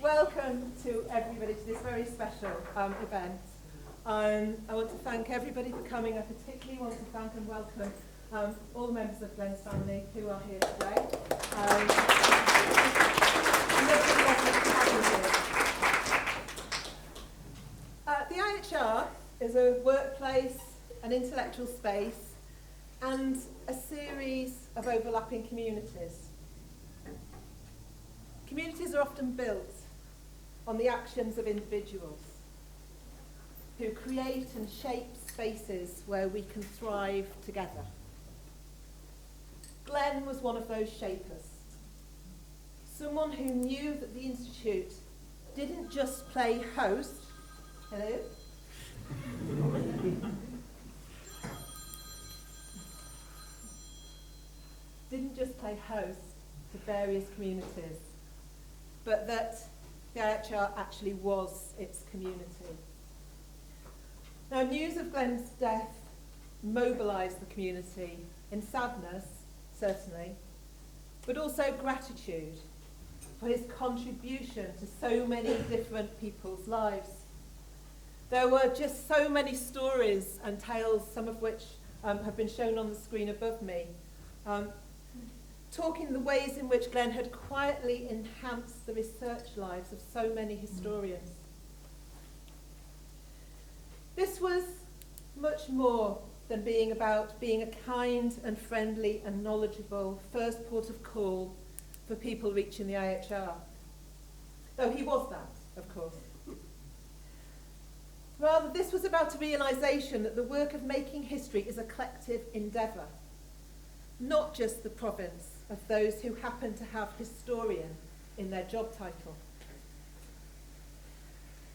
Welcome to everybody to this very special event. I want to thank everybody for coming. I particularly want to thank and welcome all the members of Glen's family who are here today. The IHR is a workplace, an intellectual space, and a series of overlapping communities. Communities are often built on the actions of individuals who create and shape spaces where we can thrive together. Glen was one of those shapers. Someone who knew that the Institute didn't just play host. Hello? Didn't just play host to various communities, but that the IHR actually was its community. Now, news of Glen's death mobilised the community in sadness, certainly, but also gratitude for his contribution to so many different people's lives. There were just so many stories and tales, some of which have been shown on the screen above me, talking the ways in which Glen had quietly enhanced the research lives of so many historians. This was much more than being about being a kind and friendly and knowledgeable first port of call for people reaching the IHR. Though he was that, of course. Rather, this was about a realisation that the work of making history is a collective endeavour, not just the province of those who happen to have historian in their job title.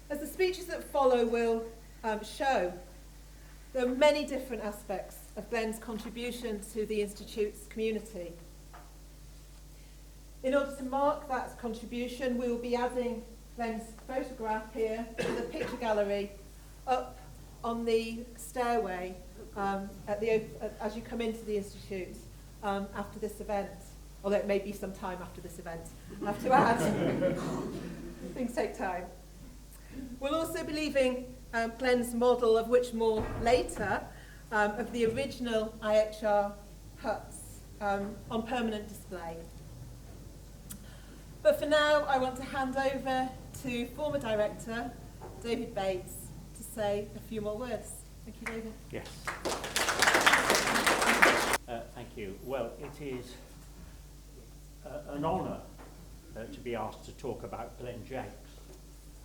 As the speeches that follow will show, there are many different aspects of Glen's contribution to the Institute's community. In order to mark that contribution, we will be adding Glen's photograph here to the picture gallery up on the stairway as you come into the Institute after this event, although it may be some time after this event. I have to add, things take time. We'll also be leaving Glen's model, of which more later, of the original IHR huts on permanent display. But for now, I want to hand over to former director David Bates to say a few more words. Thank you, David. Yes. Thank you. Well, it is an honour to be asked to talk about Glen Jacques,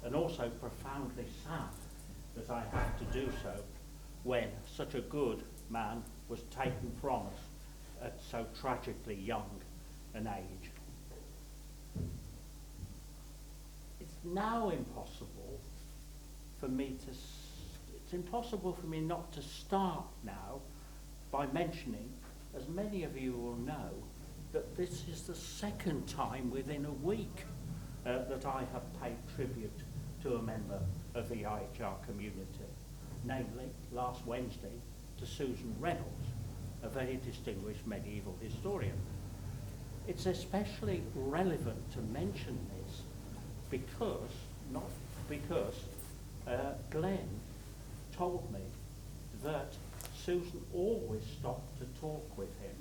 and also profoundly sad that I have to do so when such a good man was taken from us at so tragically young an age. It's now impossible for me not to start now by mentioning, as many of you will know, that this is the second time within a week that I have paid tribute to a member of the IHR community, namely last Wednesday to Susan Reynolds, a very distinguished medieval historian. It's especially relevant to mention this because Glen told me that Susan always stopped to talk with him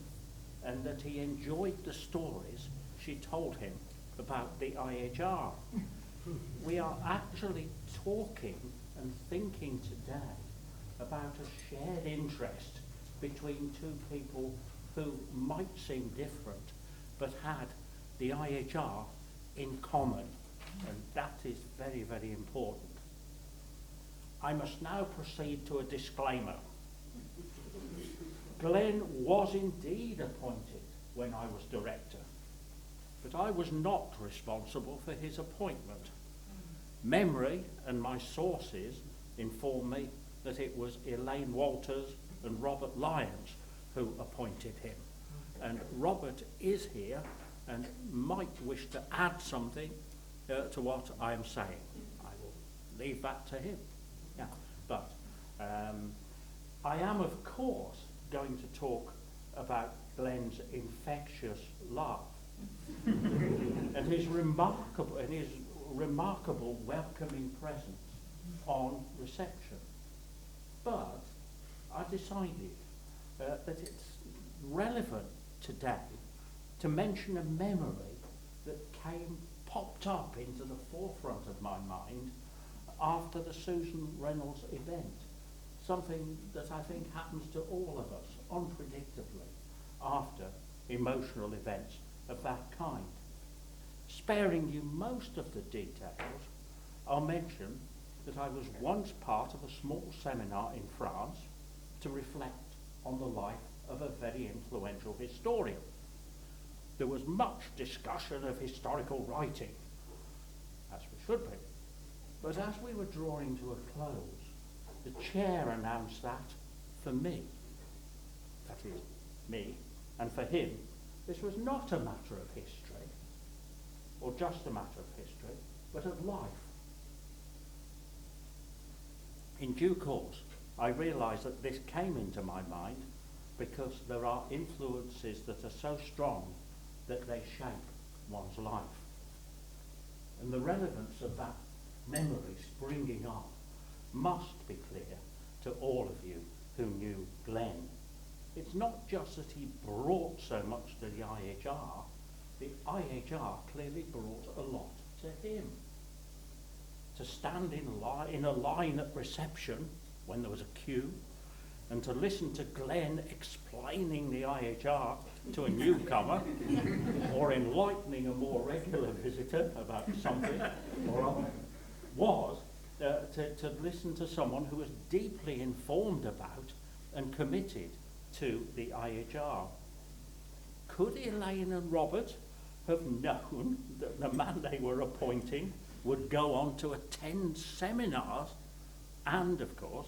and that he enjoyed the stories she told him about the IHR. We are actually talking and thinking today about a shared interest between two people who might seem different but had the IHR in common, and that is very, very important. I must now proceed to a disclaimer. Glen was indeed appointed when I was director, but I was not responsible for his appointment. Memory and my sources inform me that it was Elaine Walters and Robert Lyons who appointed him. And Robert is here and might wish to add something to what I am saying. I will leave that to him. Yeah. But I am, of course, going to talk about Glen's infectious laugh and his remarkable and his remarkable welcoming presence on reception. But I decided that it's relevant today to mention a memory that popped up into the forefront of my mind after the Susan Reynolds event. Something that I think happens to all of us unpredictably after emotional events of that kind. Sparing you most of the details, I'll mention that I was once part of a small seminar in France to reflect on the life of a very influential historian. There was much discussion of historical writing, as we should be, but as we were drawing to a close, the chair announced that for me, that is, me, and for him, this was not a matter of history, or just a matter of history, but of life. In due course, I realised that this came into my mind because there are influences that are so strong that they shape one's life. And the relevance of that memory springing up must be clear to all of you who knew Glen. It's not just that he brought so much to the IHR clearly brought a lot to him. To stand in a line at reception when there was a queue, and to listen to Glen explaining the IHR to a newcomer, or enlightening a more regular visitor about something or other, was to listen to someone who was deeply informed about and committed to the IHR. Could Elaine and Robert have known that the man they were appointing would go on to attend seminars and, of course,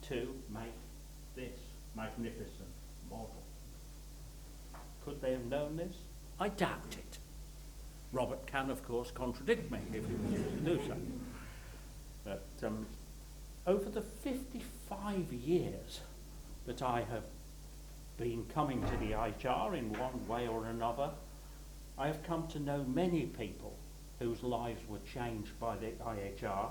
to make this magnificent model? Could they have known this? I doubt it. Robert can, of course, contradict me if he wishes to do so. But over the 55 years that I have been coming to the IHR in one way or another, I have come to know many people whose lives were changed by the IHR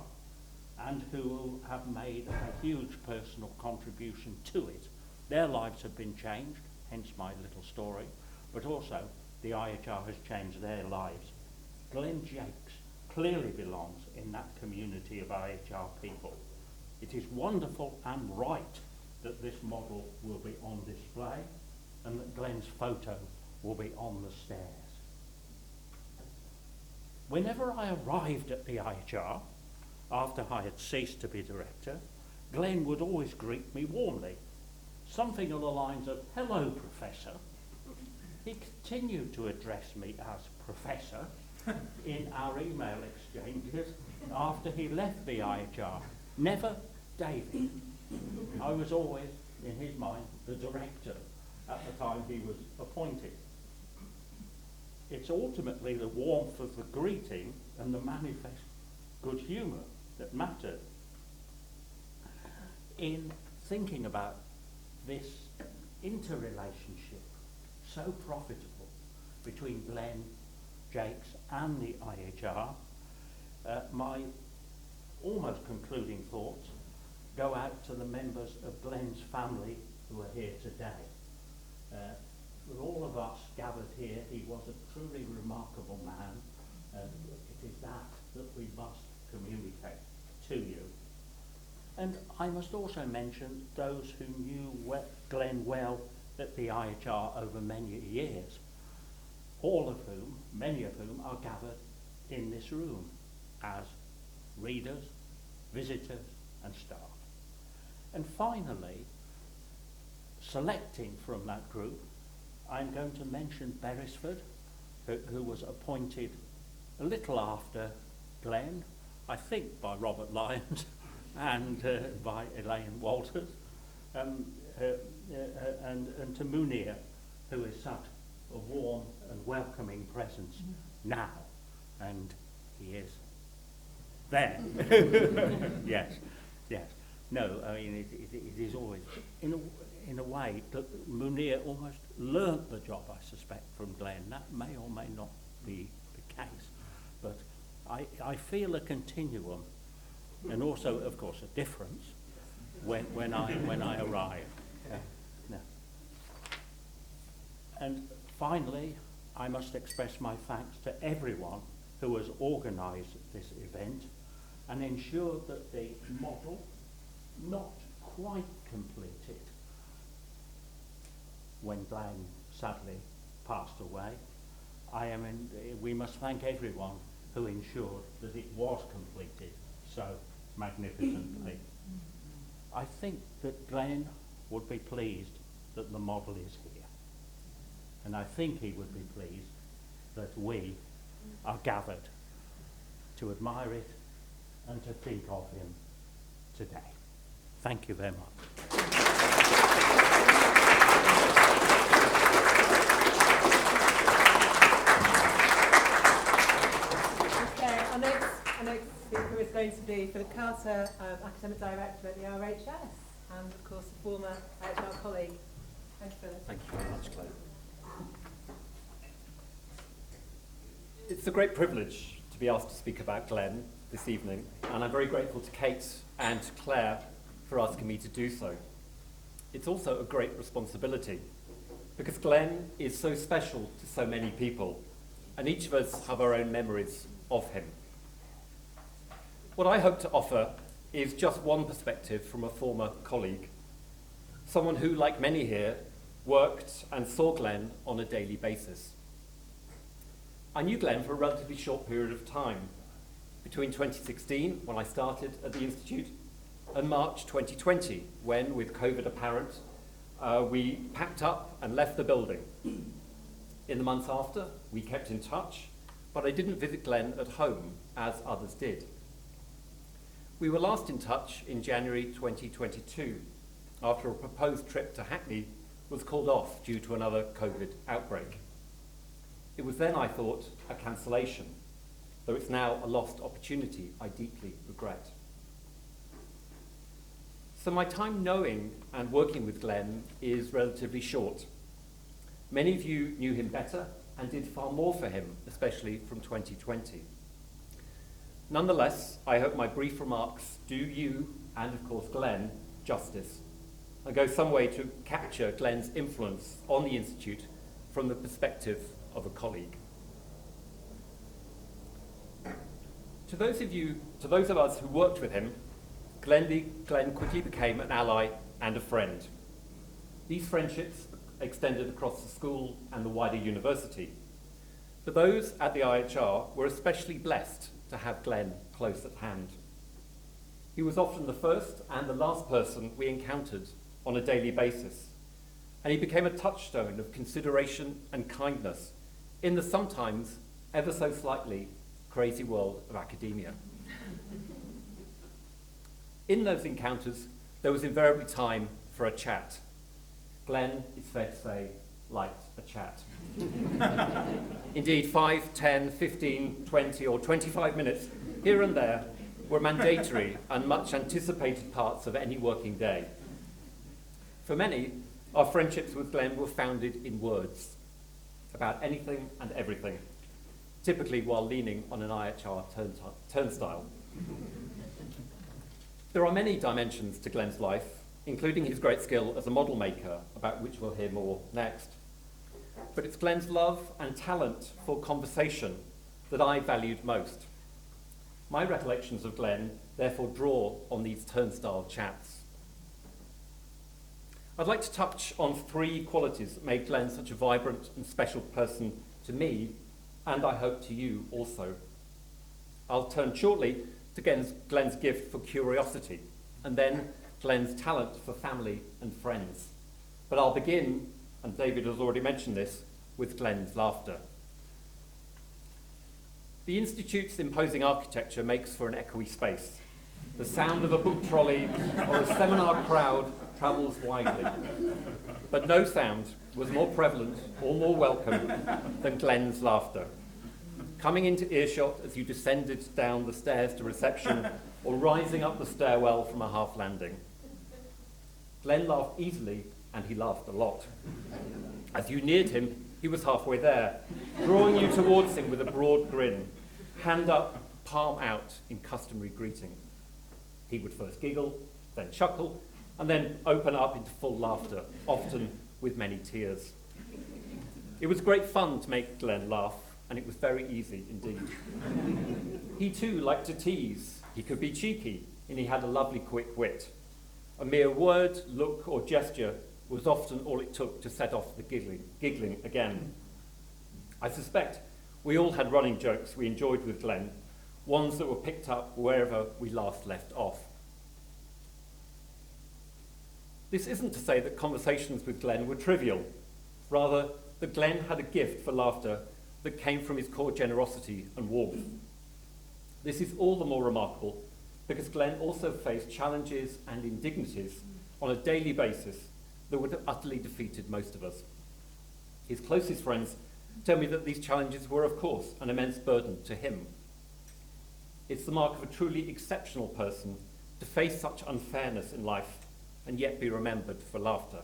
and who have made a huge personal contribution to it. Their lives have been changed, hence my little story, but also the IHR has changed their lives. Glen Jacques clearly belongs in that community of IHR people. It is wonderful and right that this model will be on display and that Glen's photo will be on the stairs. Whenever I arrived at the IHR, after I had ceased to be director, Glen would always greet me warmly, something along the lines of, "Hello, Professor." He continued to address me as Professor in our email exchanges after he left the IHR. Never David. I was always, in his mind, the director at the time he was appointed. It's ultimately the warmth of the greeting and the manifest good humour that mattered. In thinking about this interrelationship so profitable between Glen Jacques and the IHR, my almost concluding thoughts go out to the members of Glen's family who are here today. For all of us gathered here, he was a truly remarkable man, and it is that we must communicate to you. And I must also mention those who knew Glen well at the IHR over many years, many of whom are gathered in this room as readers, visitors and staff. And finally, selecting from that group, I'm going to mention Beresford, who was appointed a little after Glen, I think by Robert Lyons and by Elaine Walters, and to Munir, who is such a warm and welcoming presence now, and he is there. Yes. No, I mean, it is always, in a way, that Munir almost learnt the job, I suspect, from Glen. That may or may not be the case, but I feel a continuum, and also, of course, a difference when I arrive. Yeah. Yeah. And finally, I must express my thanks to everyone who has organised this event and ensured that the model, not quite completed when Glen sadly passed away, we must thank everyone who ensured that it was completed so magnificently. I think that Glen would be pleased that the model is here. And I think he would be pleased that we are gathered to admire it and to think of him today. Thank you very much. Our next speaker is going to be Philip Carter, Academic Director at the RHS, and of course a former HR colleague. Thank you, Philip. Thank you very much, Claire. It's a great privilege to be asked to speak about Glen this evening, and I'm very grateful to Kate and Claire for asking me to do so. It's also a great responsibility, because Glen is so special to so many people, and each of us have our own memories of him. What I hope to offer is just one perspective from a former colleague, someone who, like many here, worked and saw Glen on a daily basis. I knew Glen for a relatively short period of time, between 2016, when I started at the Institute, and March 2020, when, with COVID apparent, we packed up and left the building. In the months after, we kept in touch, but I didn't visit Glen at home, as others did. We were last in touch in January 2022, after a proposed trip to Hackney was called off due to another COVID outbreak. It was then, I thought, a cancellation, though it's now a lost opportunity I deeply regret. So my time knowing and working with Glen is relatively short. Many of you knew him better and did far more for him, especially from 2020. Nonetheless, I hope my brief remarks do you, and of course Glen, justice, and go some way to capture Glen's influence on the Institute from the perspective of a colleague. To those of us who worked with him, Glen quickly became an ally and a friend. These friendships extended across the school and the wider university. For those at the IHR, were especially blessed to have Glen close at hand. He was often the first and the last person we encountered on a daily basis, and he became a touchstone of consideration and kindness in the sometimes ever so slightly crazy world of academia. In those encounters, there was invariably time for a chat. Glen, it's fair to say, liked a chat. Indeed, 5, 10, 15, 20 or 25 minutes here and there were mandatory and much anticipated parts of any working day. For many, our friendships with Glen were founded in words about anything and everything, typically while leaning on an IHR turnstile. There are many dimensions to Glen's life, including his great skill as a model maker, about which we'll hear more next. But it's Glen's love and talent for conversation that I valued most. My recollections of Glen therefore draw on these turnstile chats. I'd like to touch on 3 qualities that made Glen such a vibrant and special person to me, and I hope to you also. I'll turn shortly to Glen's gift for curiosity, and then Glen's talent for family and friends. But I'll begin, and David has already mentioned this, with Glen's laughter. The Institute's imposing architecture makes for an echoey space. The sound of a book trolley or a seminar crowd travels widely. But no sound was more prevalent or more welcome than Glen's laughter. Coming into earshot as you descended down the stairs to reception or rising up the stairwell from a half landing. Glen laughed easily, and he laughed a lot. As you neared him, he was halfway there, drawing you towards him with a broad grin, hand up, palm out in customary greeting. He would first giggle, then chuckle, and then open up into full laughter, often with many tears. It was great fun to make Glen laugh, and it was very easy indeed. He too liked to tease. He could be cheeky, and he had a lovely quick wit. A mere word, look, or gesture was often all it took to set off the giggling again. I suspect we all had running jokes we enjoyed with Glen, ones that were picked up wherever we last left off. This isn't to say that conversations with Glen were trivial. Rather, that Glen had a gift for laughter that came from his core generosity and warmth. This is all the more remarkable because Glen also faced challenges and indignities on a daily basis that would have utterly defeated most of us. His closest friends tell me that these challenges were, of course, an immense burden to him. It's the mark of a truly exceptional person to face such unfairness in life and yet be remembered for laughter.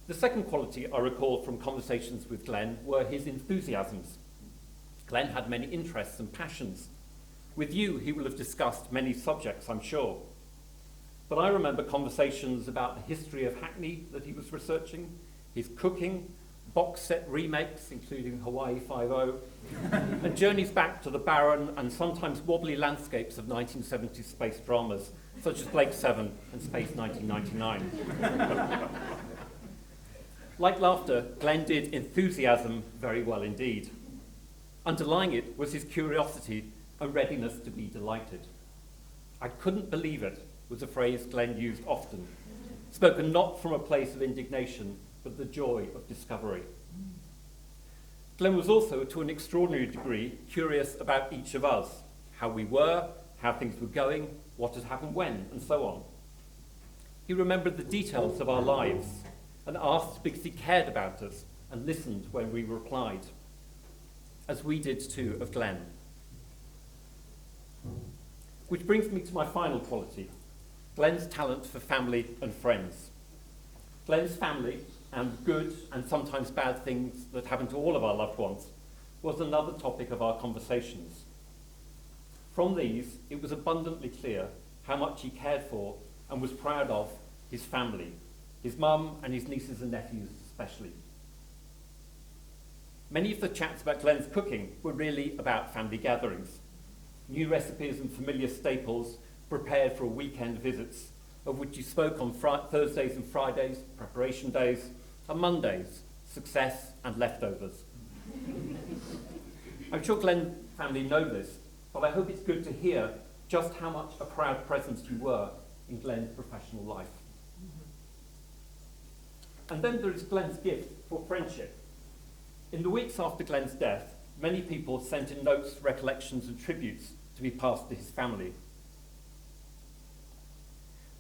The second quality I recall from conversations with Glen were his enthusiasms. Glen had many interests and passions. With you, he will have discussed many subjects, I'm sure. But I remember conversations about the history of Hackney that he was researching, his cooking, box set remakes, including Hawaii Five-0, and journeys back to the barren and sometimes wobbly landscapes of 1970s space dramas, such as Blake 7 and Space 1999. Like laughter, Glen did enthusiasm very well indeed. Underlying it was his curiosity and readiness to be delighted. I couldn't believe it was a phrase Glen used often, spoken not from a place of indignation, but the joy of discovery. Glen was also, to an extraordinary degree, curious about each of us, how we were, how things were going, what had happened when, and so on. He remembered the details of our lives and asked because he cared about us and listened when we replied, as we did too of Glen. Which brings me to my final quality, Glen's talent for family and friends. Glen's family, and good and sometimes bad things that happen to all of our loved ones, was another topic of our conversations. From these, it was abundantly clear how much he cared for and was proud of his family, his mum and his nieces and nephews especially. Many of the chats about Glen's cooking were really about family gatherings, new recipes and familiar staples prepared for weekend visits, of which he spoke on Thursdays and Fridays, preparation days, and Mondays, success and leftovers. I'm sure Glen family know this, but I hope it's good to hear just how much a proud presence you were in Glen's professional life. And then there is Glen's gift for friendship. In the weeks after Glen's death, many people sent in notes, recollections, and tributes to be passed to his family.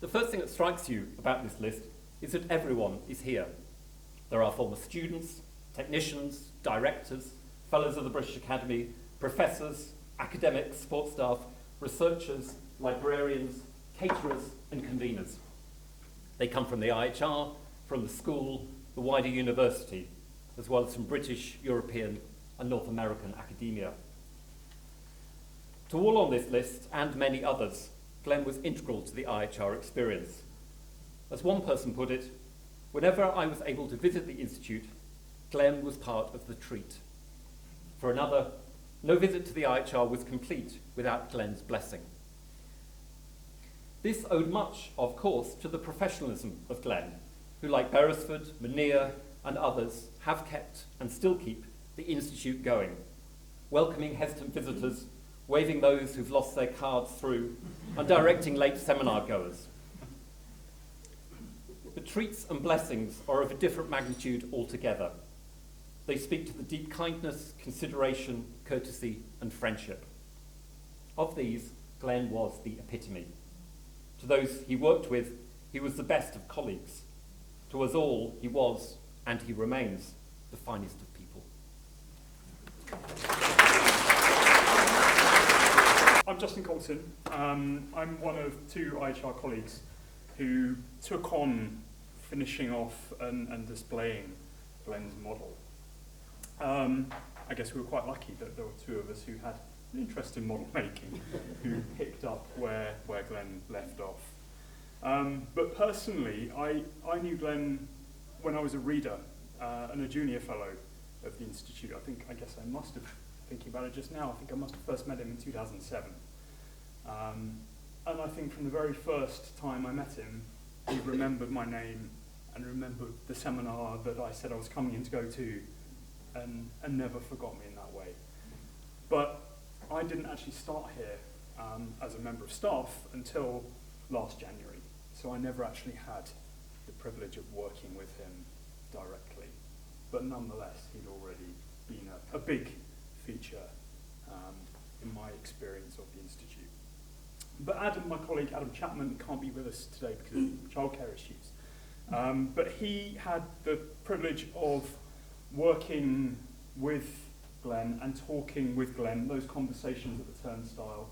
The first thing that strikes you about this list is that everyone is here. There are former students, technicians, directors, fellows of the British Academy, professors, academics, support staff, researchers, librarians, caterers, and conveners. They come from the IHR, from the school, the wider university, as well as from British, European, and North American academia. To all on this list, and many others, Glen was integral to the IHR experience. As one person put it, whenever I was able to visit the Institute, Glen was part of the treat. For another, no visit to the IHR was complete without Glen's blessing. This owed much, of course, to the professionalism of Glen, who, like Beresford, Munir, and others, have kept and still keep the Institute going, welcoming hesitant visitors, waving those who've lost their cards through, and directing late seminar goers. The treats and blessings are of a different magnitude altogether. They speak to the deep kindness, consideration, courtesy, and friendship. Of these, Glen was the epitome. To those he worked with, he was the best of colleagues. To us all, he was, and he remains, the finest of people. I'm Justin Colton. I'm one of two IHR colleagues who took on finishing off and displaying Glen's model. I guess we were quite lucky that there were two of us who had an interest in model making, who picked up where Glen left off. But personally, I knew Glen when I was a reader and a junior fellow of the Institute. I guess I must have, thinking about it just now, I think I must have first met him in 2007. And I think from the very first time I met him, he remembered my name and remembered the seminar that I said I was coming in to go to, and never forgot me in that way. But I didn't actually start here as a member of staff until last January, so I never actually had the privilege of working with him directly. But nonetheless, he'd already been a big feature in my experience of the Institute. But Adam, my colleague Adam Chapman, can't be with us today because of childcare issues. But he had the privilege of working with Glen and talking with Glen. Those conversations at the turnstile,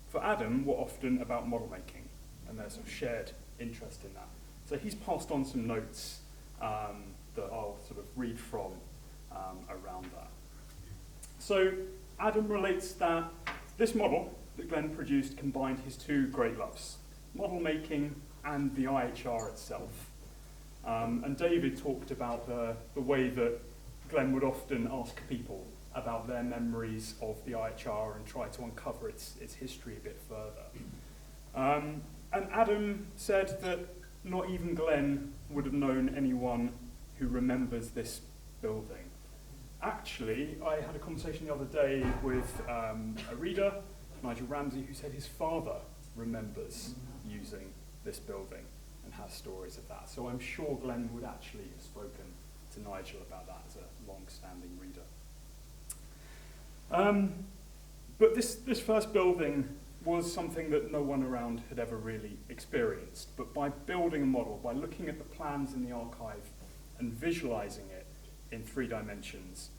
for Adam, were often about model making, and there's a shared interest in that. So he's passed on some notes that I'll sort of read from around that. So Adam relates that this model that Glen produced combined his two great loves, model making and the IHR itself. And David talked about the way that Glen would often ask people about their memories of the IHR and try to uncover its history a bit further. And Adam said that not even Glen would have known anyone who remembers this building. Actually, I had a conversation the other day with a reader, Nigel Ramsey, who said his father remembers using this building and has stories of that. So I'm sure Glen would actually have spoken to Nigel about that as a long-standing reader. But this first building was something that no one around had ever really experienced. But by building a model, by looking at the plans in the archive and visualizing it in 3 dimensions,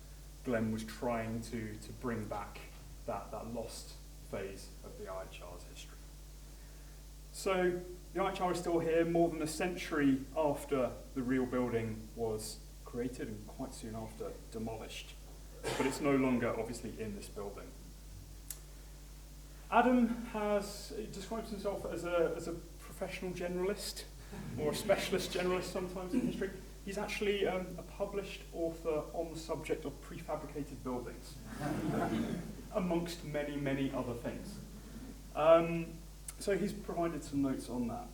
Glen was trying to bring back that lost phase of the IHR's history. So the IHR is still here more than a century after the real building was created and quite soon after demolished. But it's no longer obviously in this building. Adam describes himself as a professional generalist, or a specialist generalist sometimes in history. He's actually a published author on the subject of prefabricated buildings, amongst many, many other things. So he's provided some notes on that.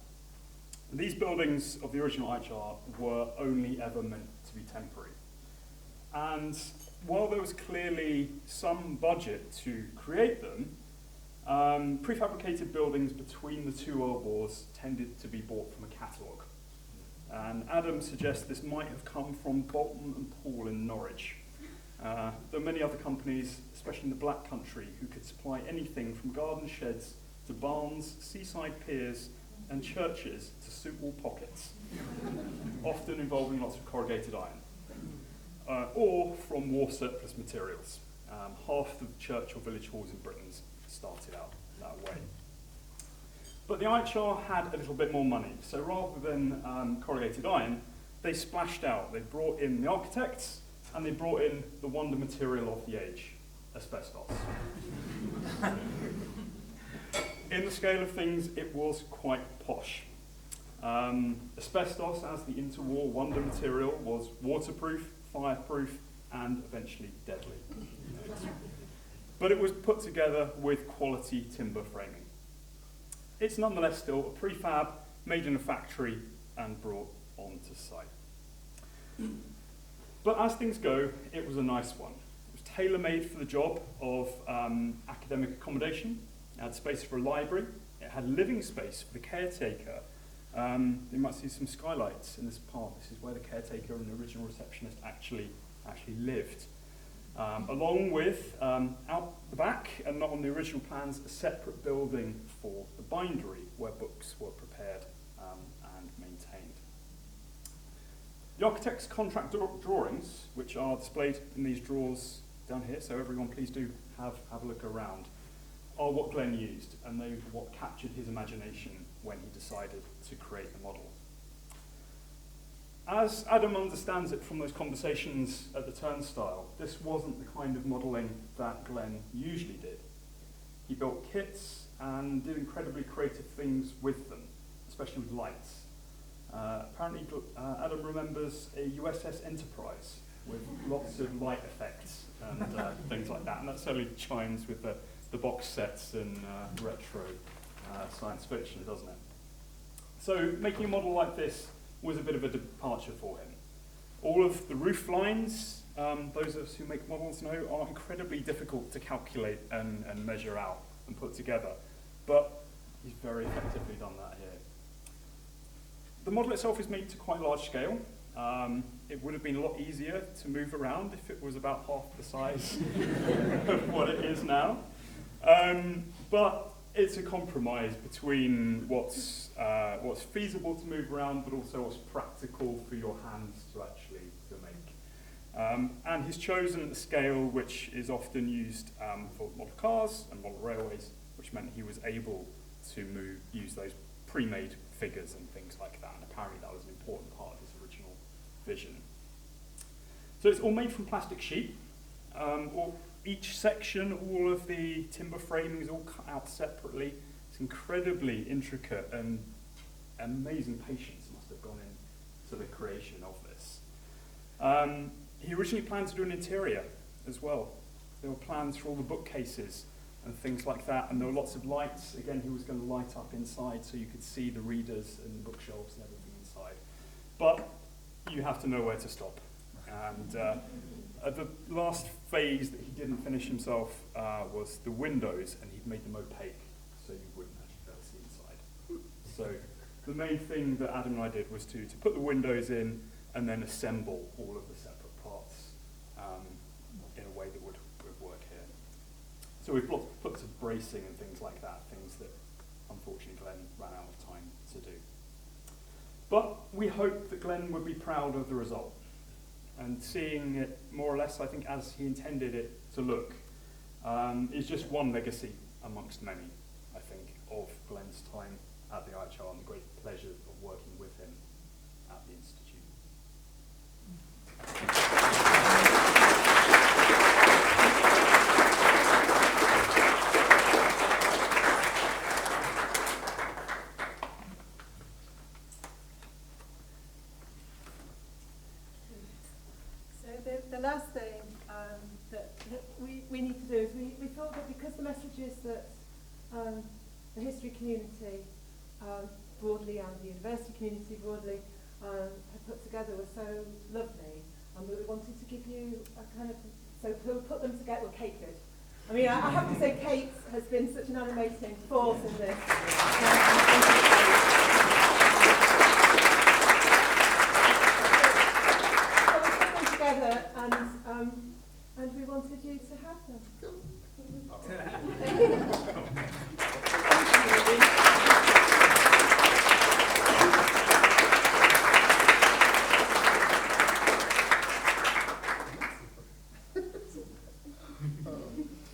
These buildings of the original IHR were only ever meant to be temporary. And while there was clearly some budget to create them, prefabricated buildings between the 2 world wars tended to be bought from a catalogue. And Adam suggests this might have come from Bolton and Paul in Norwich. There are many other companies, especially in the Black Country, who could supply anything from garden sheds to barns, seaside piers, and churches to suit all pockets, often involving lots of corrugated iron, or from war surplus materials. Half the church or village halls in Britain started out that way. But the IHR had a little bit more money, so rather than corrugated iron, they splashed out. They brought in the architects, and they brought in the wonder material of the age, asbestos. In the scale of things, it was quite posh. Asbestos, as the interwar wonder material, was waterproof, fireproof, and eventually deadly. But it was put together with quality timber framing. It's nonetheless still a prefab, made in a factory, and brought onto site. But as things go, it was a nice one. It was tailor-made for the job of academic accommodation. It had space for a library. It had living space for the caretaker. You might see some skylights in this part. This is where the caretaker and the original receptionist actually lived. Along with, out the back, and not on the original plans, a separate building for the bindery, where books were prepared and maintained. The architect's contract drawings, which are displayed in these drawers down here, so everyone please do have a look around, are what Glen used, and they were what captured his imagination when he decided to create the model. as Adam understands it from those conversations at the turnstile, this wasn't the kind of modelling that Glen usually did. He built kits and did incredibly creative things with them, especially with lights. Apparently, Adam remembers a USS Enterprise with lots of light effects and things like that, and that certainly chimes with the box sets and retro science fiction, doesn't it? So making a model like this was a bit of a departure for him. All of the roof lines, those of us who make models know, are incredibly difficult to calculate and measure out and put together, but he's very effectively done that here. The model itself is made to quite large scale. It would have been a lot easier to move around if it was about half the size of what it is now. But it's a compromise between what's feasible to move around, but also what's practical for your hands to actually make. And he's chosen a scale which is often used for model cars and model railways, which meant he was able to use those pre-made figures and things like that. And apparently that was an important part of his original vision. So it's all made from plastic sheet. Each section, all of the timber framing is all cut out separately. It's incredibly intricate, and amazing patience must have gone into the creation of this. He originally planned to do an interior as well. There were plans for all the bookcases and things like that, and there were lots of lights. Again, he was going to light up inside so you could see the readers and the bookshelves and everything inside. But you have to know where to stop. And at the last phase that he didn't finish himself was the windows, and he'd made them opaque so you wouldn't actually be able to see inside. So the main thing that Adam and I did was to put the windows in and then assemble all of the separate parts in a way that would work here. So we've put some bracing and things like that, things that unfortunately Glen ran out of time to do. But we hope that Glen would be proud of the result. And seeing it more or less, I think, as he intended it to look, is just one legacy amongst many, I think, of Glen's time at the IHR and the great pleasure of working with him at the Institute. The last thing that we need to do is we thought that because the messages that the history community broadly and the university community broadly have put together were so lovely, and we wanted to give you a kind of, so we'll put them together, well, Kate did. I mean, I have to say Kate has been such an animating force in this. Together, and we wanted you to have them.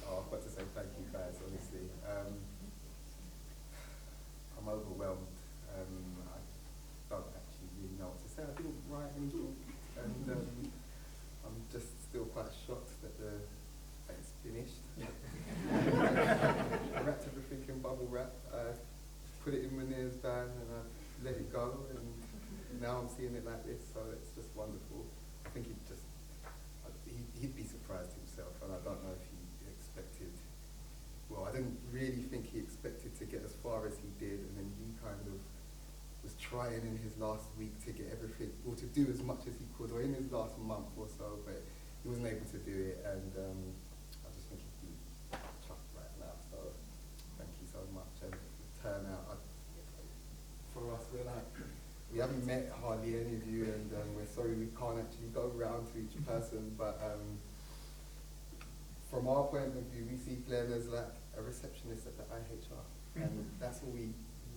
I've got to say thank you guys, honestly. I'm overwhelmed. I don't actually really know what to say. I didn't write anything, and I'm just still quite shocked that it's finished. I wrapped everything in bubble wrap. I put it in Munir's van and I let it go, and now I'm seeing it like this, so it's just wonderful. I think he'd be surprised himself, and I don't know if he expected, well, I didn't really think he expected to get as far as he did, and then he kind of was trying in his last week to get everything, or to do as much as he could, or in his last month or so, but he wasn't able to do it, and I just think he'd be chuffed right now, so thank you so much. And the turnout, for us, we haven't met hardly any of you, and we're sorry we can't actually go around to each person, but from our point of view, we see Glen as like a receptionist at the IHR, and that's all we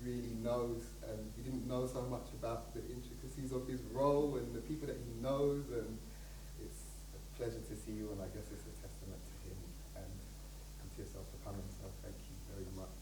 really knows, and we didn't know so much about the intricacies of his role and the people that he knows, and it's a pleasure to see you, and I guess it's a testament to him and to yourself for coming, so thank you very much.